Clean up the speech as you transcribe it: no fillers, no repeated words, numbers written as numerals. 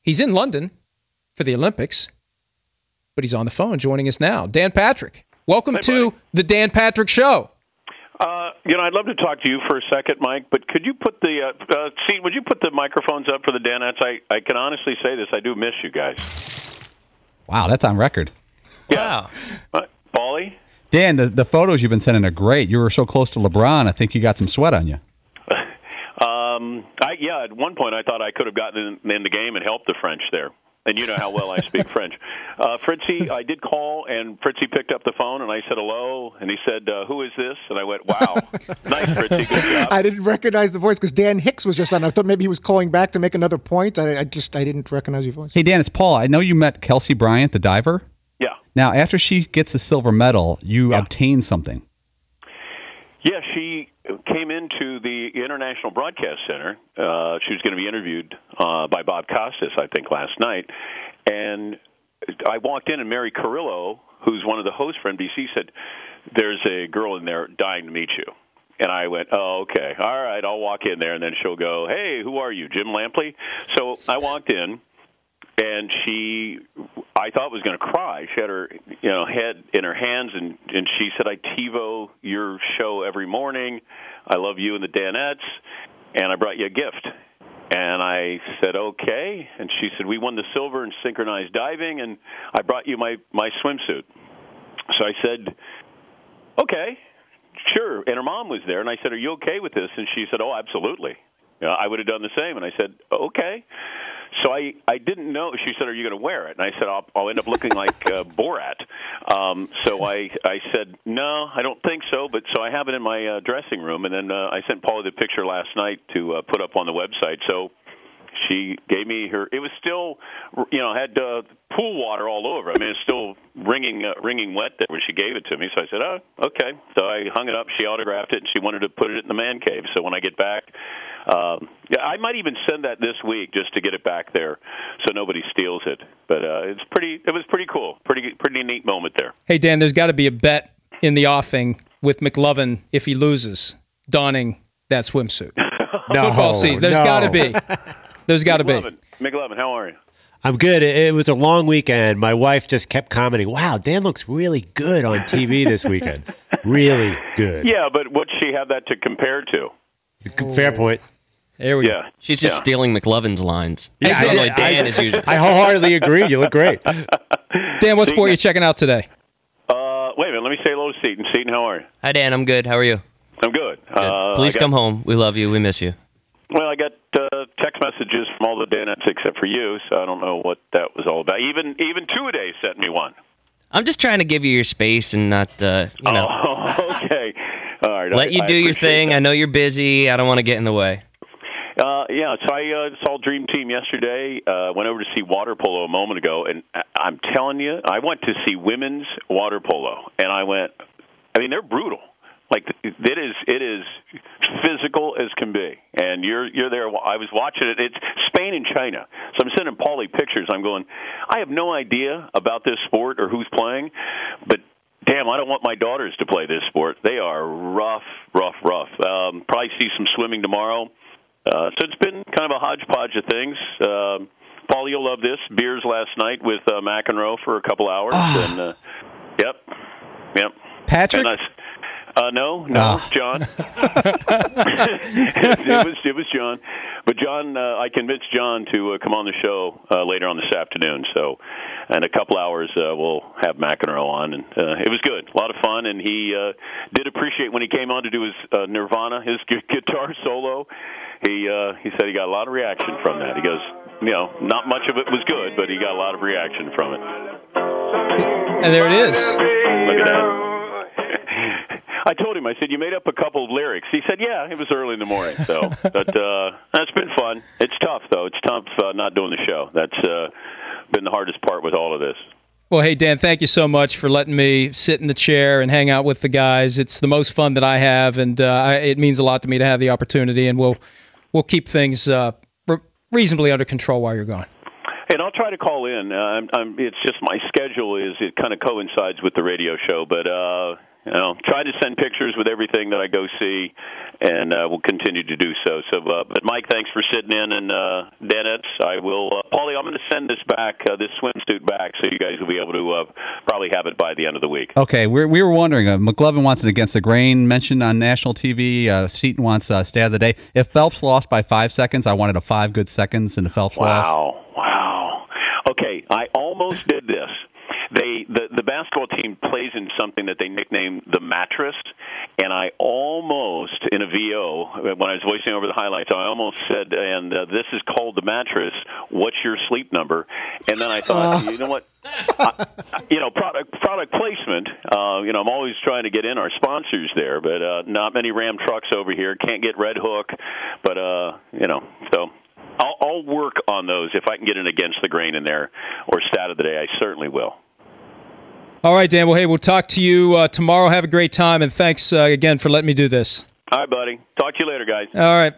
He's in London for the Olympics, but he's on the phone joining us now. Dan Patrick, welcome to the Dan Patrick Show. I'd love to talk to you for a second, Mike, but could you put the would you put the microphones up for the Danettes? I can honestly say this. I do miss you guys. Wow, that's on record. Yeah. Wow. Paulie? Dan, the photos you've been sending are great. You were so close to LeBron, I think you got some sweat on you. At one point I thought I could have gotten in the game and helped the French there. And you know how well I speak French. Fritzy, I did call, and Fritzy picked up the phone, and I said hello, and he said, who is this? And I went, wow. Nice, Fritzy, good job. I didn't recognize the voice because Dan Hicks was just on. I thought maybe he was calling back to make another point. I didn't recognize your voice. Hey, Dan, it's Paul. I know you met Kelsey Bryant, the diver. Yeah. Now, after she gets a silver medal, you obtain something. Yeah, she came into the International Broadcast Center. She was going to be interviewed by Bob Costas, I think, last night. And I walked in, and Mary Carrillo, who's one of the hosts for NBC, said, there's a girl in there dying to meet you. And I went, oh, okay. All right, I'll walk in there, and then she'll go, hey, who are you, Jim Lampley? So I walked in, and I thought was going to cry. She had her head in her hands, and she said, I TiVo your show every morning. I love you and the Danettes, and I brought you a gift. And I said, okay. And she said, we won the silver in synchronized diving, and I brought you my swimsuit. So I said, okay, sure. And her mom was there, and I said, are you okay with this? And she said, oh, absolutely. I would have done the same. And I said, okay. So I didn't know. She said, are you going to wear it? And I said, I'll end up looking like Borat. So I said, no, I don't think so. But so I have it in my dressing room. And then I sent Paulie the picture last night to put up on the website. So she gave me her. It was still, had pool water all over. I mean, it's still wringing wet there when she gave it to me. So I said, oh, okay. So I hung it up. She autographed it, and she wanted to put it in the man cave. So when I get back, I might even send that this week just to get it back there, so nobody steals it. But it was pretty cool, pretty neat moment there. Hey Dan, there's got to be a bet in the offing with McLovin if he loses, donning that swimsuit. Football season. There's got to be. There's got to be. McLovin, how are you? I'm good. It was a long weekend. My wife just kept commenting, wow, Dan looks really good on TV this weekend. Really good. Yeah, but what she have that to compare to? Fair point. There we go. She's just stealing McLovin's lines. Yeah, Dan is usually. I wholeheartedly agree. You look great. Dan, what sport are you checking out today? Wait a minute. Let me say hello to Seton. Seton, how are you? Hi, Dan. I'm good. How are you? I'm good. Please come home. We love you. We miss you. Well, I got text messages from all the Danettes except for you, so I don't know what that was all about. Even two-a-day sent me one. I'm just trying to give you your space and not, Oh, okay. All right. Let you do your thing. That. I know you're busy. I don't want to get in the way. So I saw Dream Team yesterday. Went over to see water polo a moment ago, and I'm telling you, I went to see women's water polo, and they're brutal. Like it is physical as can be, and you're there. I was watching it. It's Spain and China, so I'm sending Paulie pictures. I'm going, I have no idea about this sport or who's playing, but damn, I don't want my daughters to play this sport. They are rough. Probably see some swimming tomorrow. So it's been kind of a hodgepodge of things. Paul, you'll love this. Beers last night with McEnroe for a couple hours. And yep. Patrick? And no, John. it was John. But John, I convinced John to come on the show later on this afternoon. So, in a couple hours, we'll have McEnroe on, and it was good, a lot of fun. And he did appreciate when he came on to do his Nirvana, his guitar solo. He said he got a lot of reaction from that. He goes, not much of it was good, but he got a lot of reaction from it. And there it is. Look at that. I told him, I said, you made up a couple of lyrics. He said, yeah, it was early in the morning. So, but that's been fun. It's tough, though. It's tough not doing the show. That's been the hardest part with all of this. Well, hey, Dan, thank you so much for letting me sit in the chair and hang out with the guys. It's the most fun that I have, and it means a lot to me to have the opportunity, and we'll keep things reasonably under control while you're gone. And I'll try to call in. It's just my schedule it kind of coincides with the radio show, but try to send pictures with everything that I go see, and we'll continue to do so. But Mike, thanks for sitting in, and Dennis, I will. Paulie, I'm going to send this back, this swimsuit back, so you guys will be able to probably have it by the end of the week. Okay, we were wondering. McLovin wants it against the grain mentioned on national TV. Seton wants stat of the day. If Phelps lost by 5 seconds, I wanted a 5 good seconds in the Phelps loss. Wow. Okay, I almost did this. The basketball team plays in something that they nicknamed the mattress, and I almost, in a VO, when I was voicing over the highlights, I almost said, and this is called the mattress, what's your sleep number? And then I thought, you know what? Product placement. I'm always trying to get in our sponsors there, but not many Ram trucks over here. Can't get Red Hook, but so I'll work on those if I can get an against the grain in there or stat of the day. I certainly will. All right, Dan. Well, hey, we'll talk to you tomorrow. Have a great time, and thanks again for letting me do this. All right, buddy. Talk to you later, guys. All right.